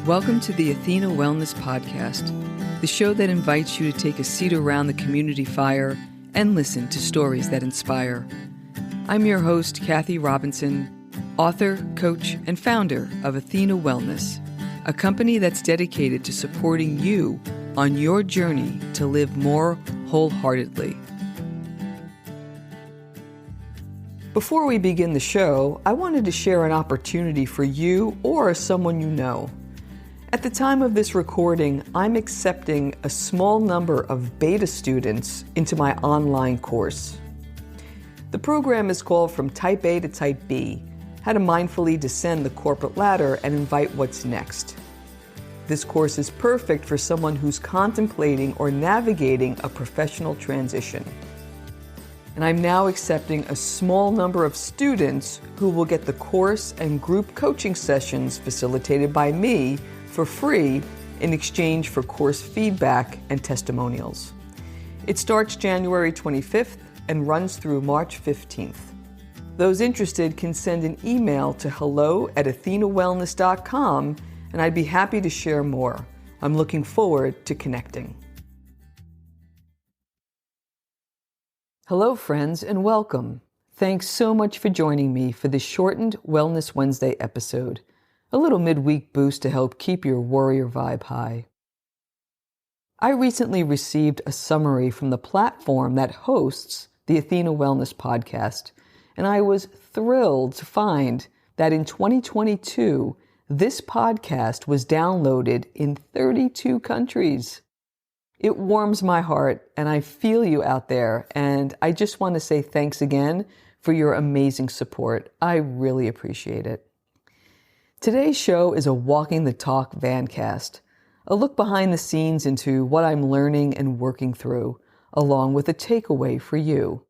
Welcome to the Athena Wellness Podcast, the show that invites you to take a seat around the community fire and listen to stories that inspire. I'm your host, Kathy Robinson, author, coach, and founder of Athena Wellness, a company that's dedicated to supporting you on your journey to live more wholeheartedly. Before we begin the show, I wanted to share an opportunity for you or someone you know. At the time of this recording, I'm accepting a small number of beta students into my online course. The program is called From Type A to Type B, How to Mindfully Descend the Corporate Ladder and Invite What's Next. This course is perfect for someone who's contemplating or navigating a professional transition. And I'm now accepting a small number of students who will get the course and group coaching sessions facilitated by me for free in exchange for course feedback and testimonials. It starts January 25th and runs through March 15th. Those interested can send an email to hello@athenawellness.com and I'd be happy to share more. I'm looking forward to connecting. Hello, friends, and welcome. Thanks so much for joining me for this shortened Wellness Wednesday episode. A little midweek boost to help keep your warrior vibe high. I recently received a summary from the platform that hosts the Athena Wellness Podcast, and I was thrilled to find that in 2022, this podcast was downloaded in 32 countries. It warms my heart, and I feel you out there, and I just want to say thanks again for your amazing support. I really appreciate it. Today's show is a Walking the Talk Vancast, a look behind the scenes into what I'm learning and working through, along with a takeaway for you.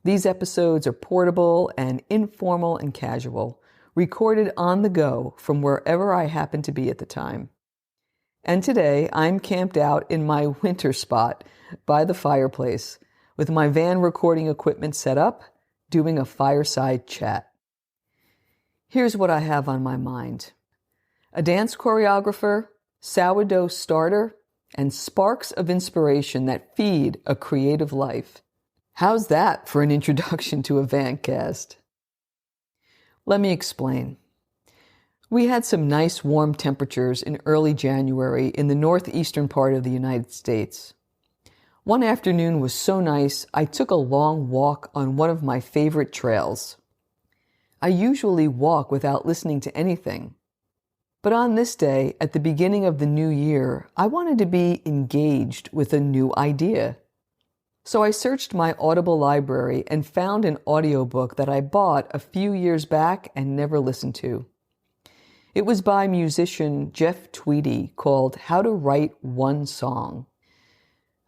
These episodes are portable and informal and casual, recorded on the go from wherever I happen to be at the time. And today, I'm camped out in my winter spot by the fireplace with my van recording equipment set up, doing a fireside chat. Here's what I have on my mind: a dance choreographer, sourdough starter, and sparks of inspiration that feed a creative life. How's that for an introduction to a Vancast? Let me explain. We had some nice warm temperatures in early January in the northeastern part of the United States. One afternoon was so nice, I took a long walk on one of my favorite trails. I usually walk without listening to anything. But on this day, at the beginning of the new year, I wanted to be engaged with a new idea. So I searched my Audible library and found an audiobook that I bought a few years back and never listened to. It was by musician Jeff Tweedy, called How to Write One Song.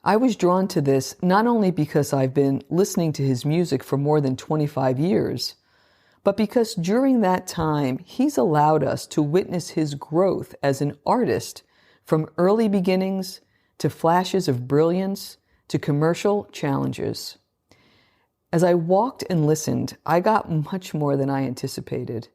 I was drawn to this not only because I've been listening to his music for more than 25 years, but because during that time, he's allowed us to witness his growth as an artist, from early beginnings to flashes of brilliance to commercial challenges. As I walked and listened, I got much more than I anticipated.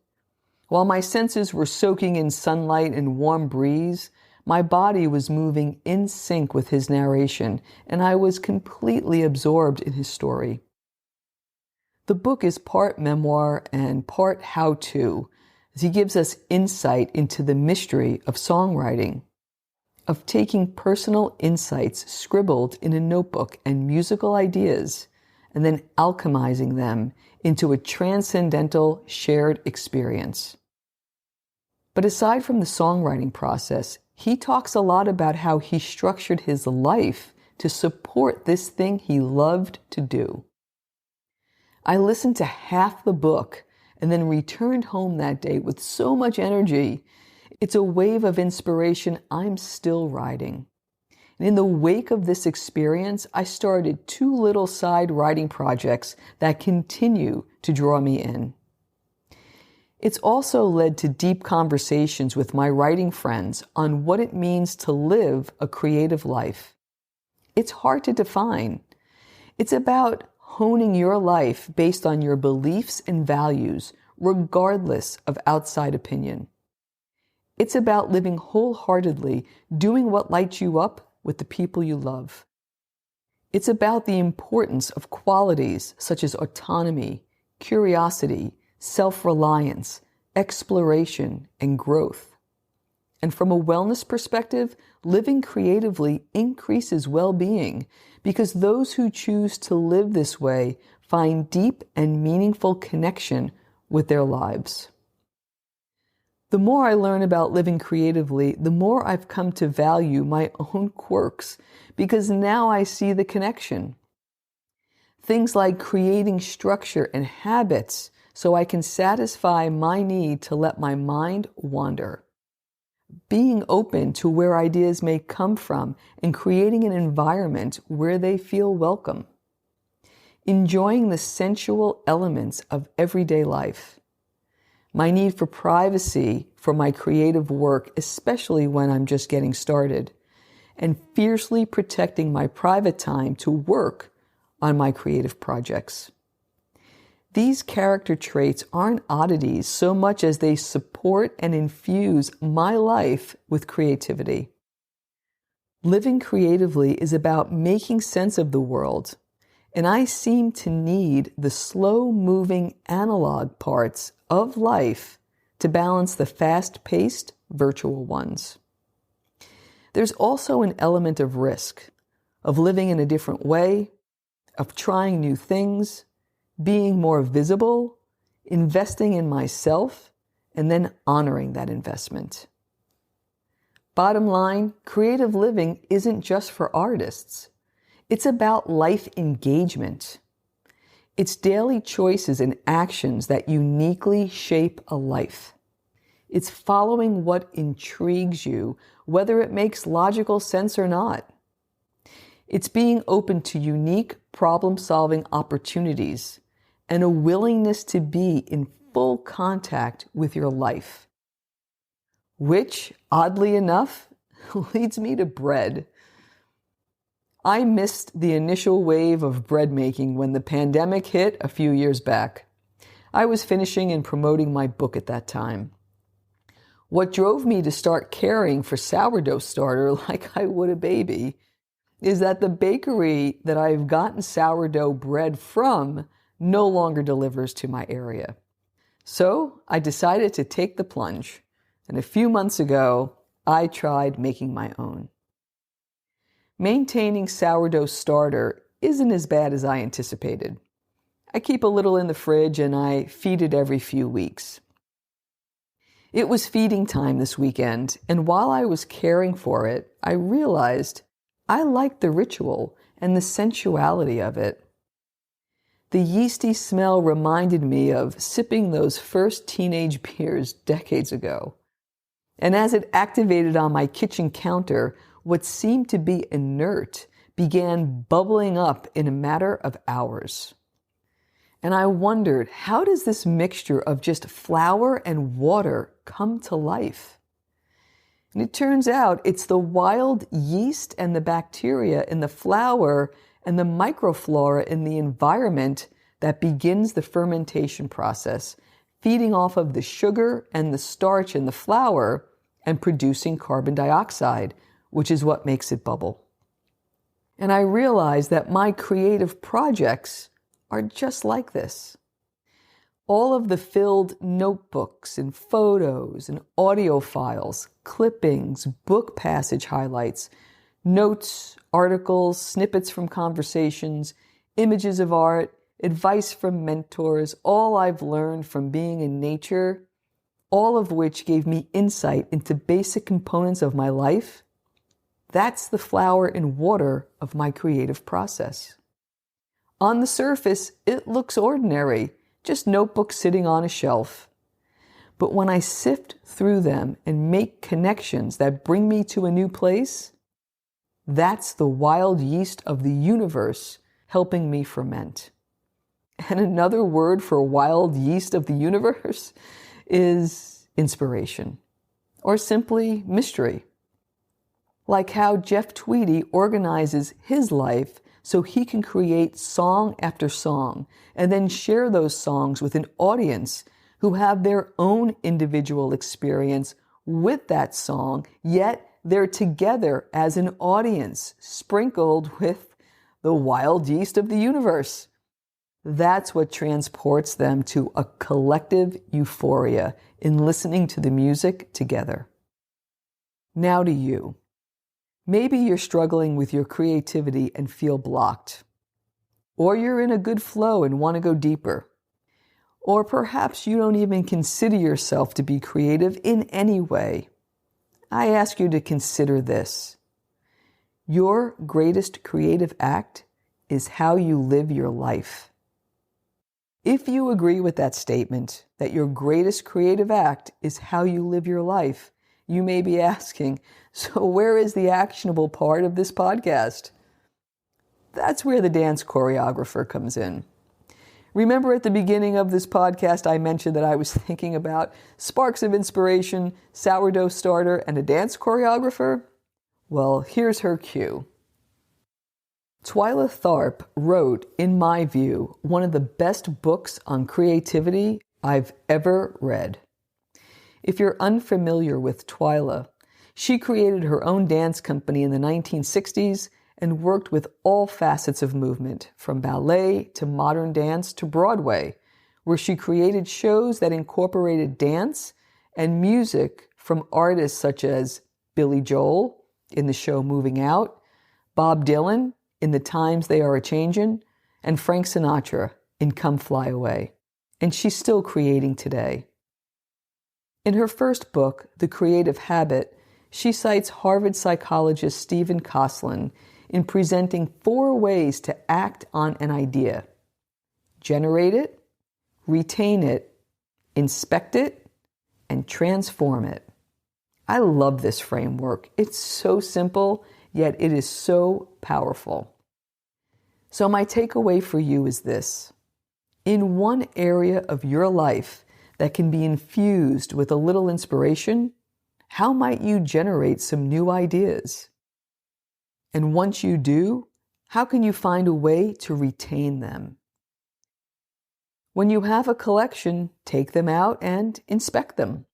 While my senses were soaking in sunlight and warm breeze, my body was moving in sync with his narration, and I was completely absorbed in his story. The book is part memoir and part how-to, as he gives us insight into the mystery of songwriting, of taking personal insights scribbled in a notebook and musical ideas, and then alchemizing them into a transcendental shared experience. But aside from the songwriting process, he talks a lot about how he structured his life to support this thing he loved to do. I listened to half the book and then returned home that day with so much energy. It's a wave of inspiration I'm still riding. And in the wake of this experience, I started 2 little side writing projects that continue to draw me in. It's also led to deep conversations with my writing friends on what it means to live a creative life. It's hard to define. It's about honing your life based on your beliefs and values, regardless of outside opinion. It's about living wholeheartedly, doing what lights you up with the people you love. It's about the importance of qualities such as autonomy, curiosity, self-reliance, exploration, and growth. And from a wellness perspective, living creatively increases well-being because those who choose to live this way find deep and meaningful connection with their lives. The more I learn about living creatively, the more I've come to value my own quirks because now I see the connection. Things like creating structure and habits so I can satisfy my need to let my mind wander. Being open to where ideas may come from and creating an environment where they feel welcome. Enjoying the sensual elements of everyday life. My need for privacy for my creative work, especially when I'm just getting started, and fiercely protecting my private time to work on my creative projects. These character traits aren't oddities so much as they support and infuse my life with creativity. Living creatively is about making sense of the world, and I seem to need the slow-moving analog parts of life to balance the fast-paced virtual ones. There's also an element of risk, of living in a different way, of trying new things, being more visible, investing in myself, and then honoring that investment. Bottom line, creative living isn't just for artists. It's about life engagement. It's daily choices and actions that uniquely shape a life. It's following what intrigues you, whether it makes logical sense or not. It's being open to unique problem-solving opportunities and a willingness to be in full contact with your life. Which, oddly enough, leads me to bread. I missed the initial wave of bread making when the pandemic hit a few years back. I was finishing and promoting my book at that time. What drove me to start caring for sourdough starter like I would a baby is that the bakery that I've gotten sourdough bread from no longer delivers to my area. So I decided to take the plunge, and a few months ago, I tried making my own. Maintaining sourdough starter isn't as bad as I anticipated. I keep a little in the fridge and I feed it every few weeks. It was feeding time this weekend, and while I was caring for it, I realized I liked the ritual and the sensuality of it. The yeasty smell reminded me of sipping those first teenage beers decades ago. And as it activated on my kitchen counter, what seemed to be inert began bubbling up in a matter of hours. And I wondered, how does this mixture of just flour and water come to life? And it turns out it's the wild yeast and the bacteria in the flour and the microflora in the environment that begins the fermentation process, feeding off of the sugar and the starch in the flour and producing carbon dioxide, which is what makes it bubble. And I realized that my creative projects are just like this. All of the filled notebooks and photos and audio files, clippings, book passage highlights, notes, articles, snippets from conversations, images of art, advice from mentors, all I've learned from being in nature, all of which gave me insight into basic components of my life. That's the flour and water of my creative process. On the surface, it looks ordinary, just notebooks sitting on a shelf. But when I sift through them and make connections that bring me to a new place, that's the wild yeast of the universe helping me ferment. And another word for wild yeast of the universe is inspiration, or simply mystery. Like how Jeff Tweedy organizes his life so he can create song after song and then share those songs with an audience who have their own individual experience with that song, yet they're together as an audience, sprinkled with the wild yeast of the universe. That's what transports them to a collective euphoria in listening to the music together. Now to you. Maybe you're struggling with your creativity and feel blocked. Or you're in a good flow and want to go deeper. Or perhaps you don't even consider yourself to be creative in any way. I ask you to consider this. Your greatest creative act is how you live your life. If you agree with that statement, that your greatest creative act is how you live your life, you may be asking, so where is the actionable part of this podcast? That's where the dance choreographer comes in. Remember at the beginning of this podcast, I mentioned that I was thinking about sparks of inspiration, sourdough starter, and a dance choreographer? Well, here's her cue. Twyla Tharp wrote, in my view, one of the best books on creativity I've ever read. If you're unfamiliar with Twyla, she created her own dance company in the 1960s and worked with all facets of movement, from ballet to modern dance to Broadway, where she created shows that incorporated dance and music from artists such as Billy Joel in the show Moving Out, Bob Dylan in The Times They Are A-Changin', and Frank Sinatra in Come Fly Away. And she's still creating today. In her first book, The Creative Habit, she cites Harvard psychologist Stephen Kosslyn in presenting 4 ways to act on an idea: generate it, retain it, inspect it, and transform it. I love this framework. It's so simple, yet it is so powerful. So my takeaway for you is this. In one area of your life that can be infused with a little inspiration, how might you generate some new ideas? And once you do, how can you find a way to retain them? When you have a collection, take them out and inspect them.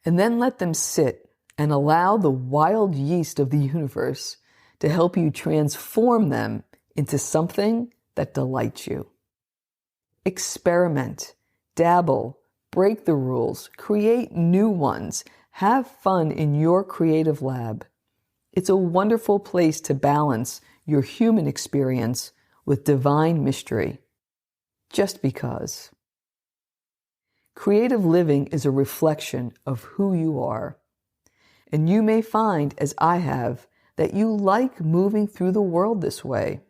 And then let them sit and allow the wild yeast of the universe to help you transform them into something that delights you. Experiment, dabble, break the rules, create new ones, have fun in your creative lab. It's a wonderful place to balance your human experience with divine mystery. Just because. Creative living is a reflection of who you are. And you may find, as I have, that you like moving through the world this way.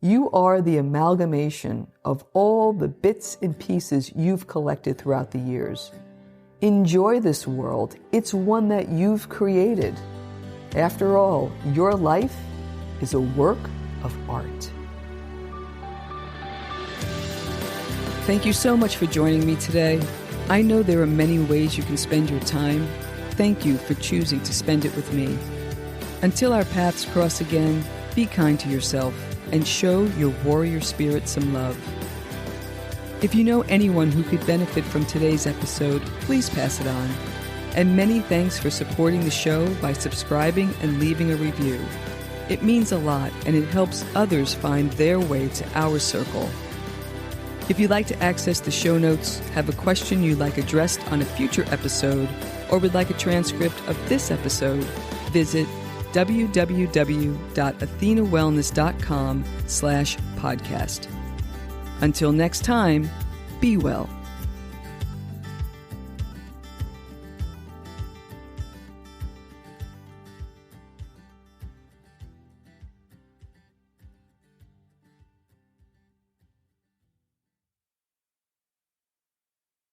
You are the amalgamation of all the bits and pieces you've collected throughout the years. Enjoy this world. It's one that you've created. After all, your life is a work of art. Thank you so much for joining me today. I know there are many ways you can spend your time. Thank you for choosing to spend it with me. Until our paths cross again, be kind to yourself and show your warrior spirit some love. If you know anyone who could benefit from today's episode, please pass it on. And many thanks for supporting the show by subscribing and leaving a review. It means a lot, and it helps others find their way to our circle. If you'd like to access the show notes, have a question you'd like addressed on a future episode, or would like a transcript of this episode, visit www.athenawellness.com/podcast. Until next time, be well.